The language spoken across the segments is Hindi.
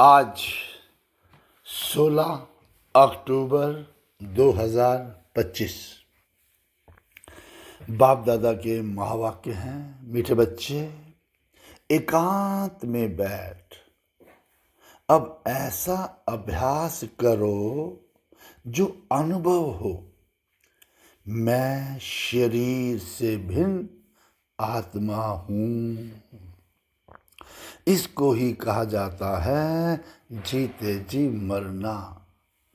आज 16 अक्टूबर 2025 बाप दादा के महावाक्य हैं। मीठे बच्चे, एकांत में बैठ अब ऐसा अभ्यास करो जो अनुभव हो। मैं शरीर से भिन्न आत्मा हूँ। इसको ही कहा जाता है जीते जी मरना,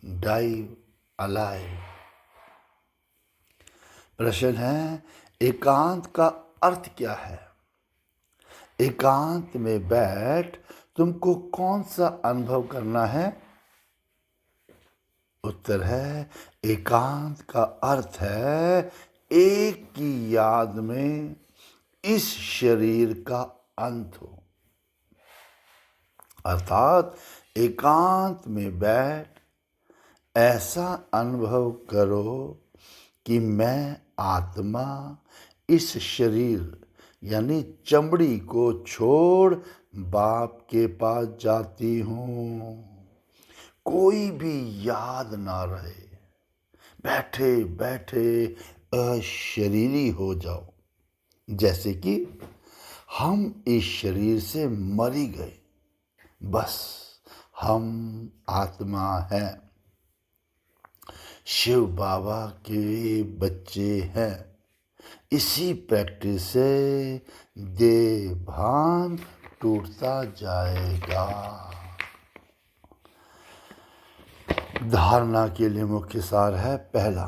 डाई अलाइव। प्रश्न है, एकांत का अर्थ क्या है? एकांत में बैठ तुमको कौन सा अनुभव करना है? उत्तर है, एकांत का अर्थ है एक की याद में इस शरीर का अंत हो। अर्थात एकांत में बैठ ऐसा अनुभव करो कि मैं आत्मा इस शरीर यानी चमड़ी को छोड़ बाप के पास जाती हूँ। कोई भी याद ना रहे, बैठे बैठे अशरीरी हो जाओ, जैसे कि हम इस शरीर से मर ही गए, बस हम आत्मा हैं, शिव बाबा के बच्चे हैं। इसी प्रैक्टिस से देह भान टूटता जाएगा। धारणा के लिए मुख्य सार है, पहला,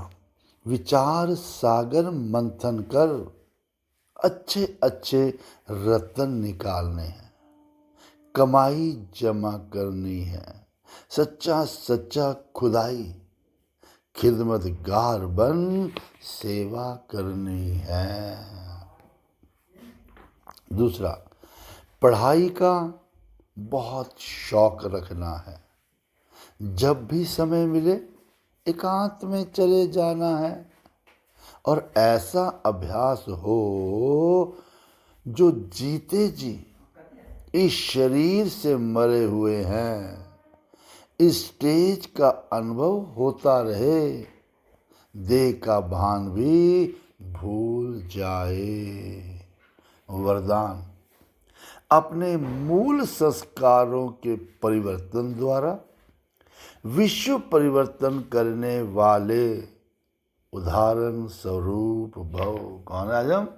विचार सागर मंथन कर अच्छे अच्छे रत्न निकालने हैं, कमाई जमा करनी है, सच्चा सच्चा खुदाई खिदमतगार बन सेवा करनी है। दूसरा, पढ़ाई का बहुत शौक रखना है। जब भी समय मिले एकांत में चले जाना है और ऐसा अभ्यास हो जो जीते जी इस शरीर से मरे हुए हैं, इस स्टेज का अनुभव होता रहे, देह का भान भी भूल जाए। वरदान, अपने मूल संस्कारों के परिवर्तन द्वारा विश्व परिवर्तन करने वाले उदाहरण स्वरूप भव। कौन है आज हम?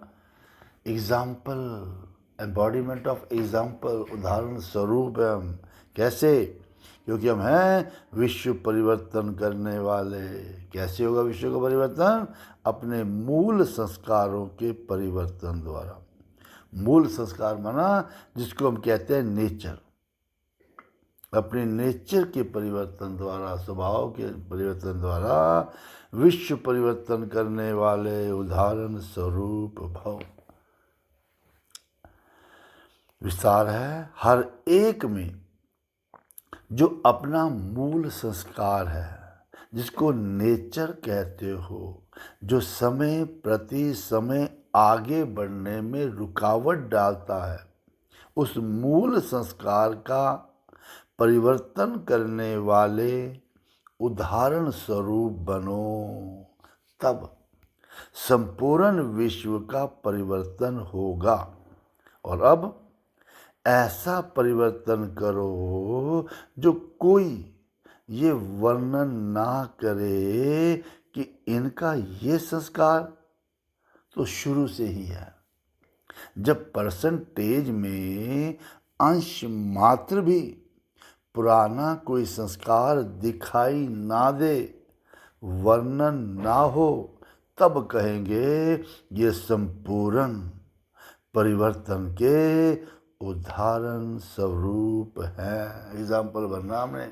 एग्जाम्पल, एम्बॉडीमेंट ऑफ एग्जाम्पल, उदाहरण स्वरूप है हम। कैसे? क्योंकि हम हैं विश्व परिवर्तन करने वाले। कैसे होगा विश्व का परिवर्तन? अपने मूल संस्कारों के परिवर्तन द्वारा। मूल संस्कार माना जिसको हम कहते हैं नेचर। अपने नेचर के परिवर्तन द्वारा, स्वभाव के परिवर्तन द्वारा विश्व परिवर्तन करने वाले उदाहरण स्वरूप भव। विस्तार है, हर एक में जो अपना मूल संस्कार है, जिसको नेचर कहते हो, जो समय प्रति समय आगे बढ़ने में रुकावट डालता है, उस मूल संस्कार का परिवर्तन करने वाले उदाहरण स्वरूप बनो। तब संपूर्ण विश्व का परिवर्तन होगा। और अब ऐसा परिवर्तन करो जो कोई ये वर्णन ना करे कि इनका ये संस्कार तो शुरू से ही है। जब परसेंटेज में अंश मात्र भी पुराना कोई संस्कार दिखाई ना दे, वर्णन ना हो, तब कहेंगे ये संपूर्ण परिवर्तन के उदाहरण स्वरूप है। एग्जाम्पल बनना हमने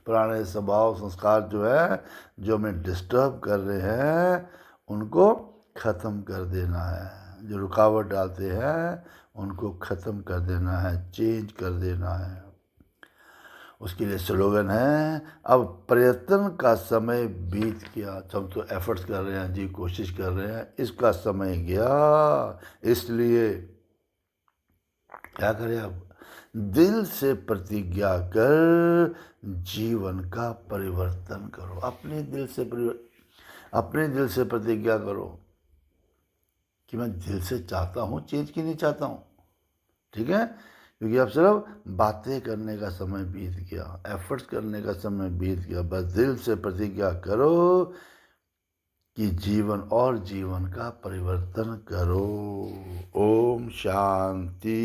पुराने स्वभाव संस्कार जो है, जो हमें डिस्टर्ब कर रहे हैं, उनको ख़त्म कर देना है। जो रुकावट डालते हैं उनको ख़त्म कर देना है, चेंज कर देना है। उसके लिए स्लोगन है, अब प्रयत्न का समय बीत गया। हम तो एफर्ट्स कर रहे हैं जी, कोशिश कर रहे हैं, इसका समय गया। इसलिए क्या करें अब? दिल से प्रतिज्ञा कर जीवन का परिवर्तन करो। अपने दिल से प्रतिज्ञा करो कि मैं दिल से चाहता हूँ चेंज, की नहीं चाहता हूँ। ठीक है, क्योंकि अब सिर्फ बातें करने का समय बीत गया, एफर्ट्स करने का समय बीत गया। बस दिल से प्रतिज्ञा करो कि जीवन का परिवर्तन करो। ओम शांति।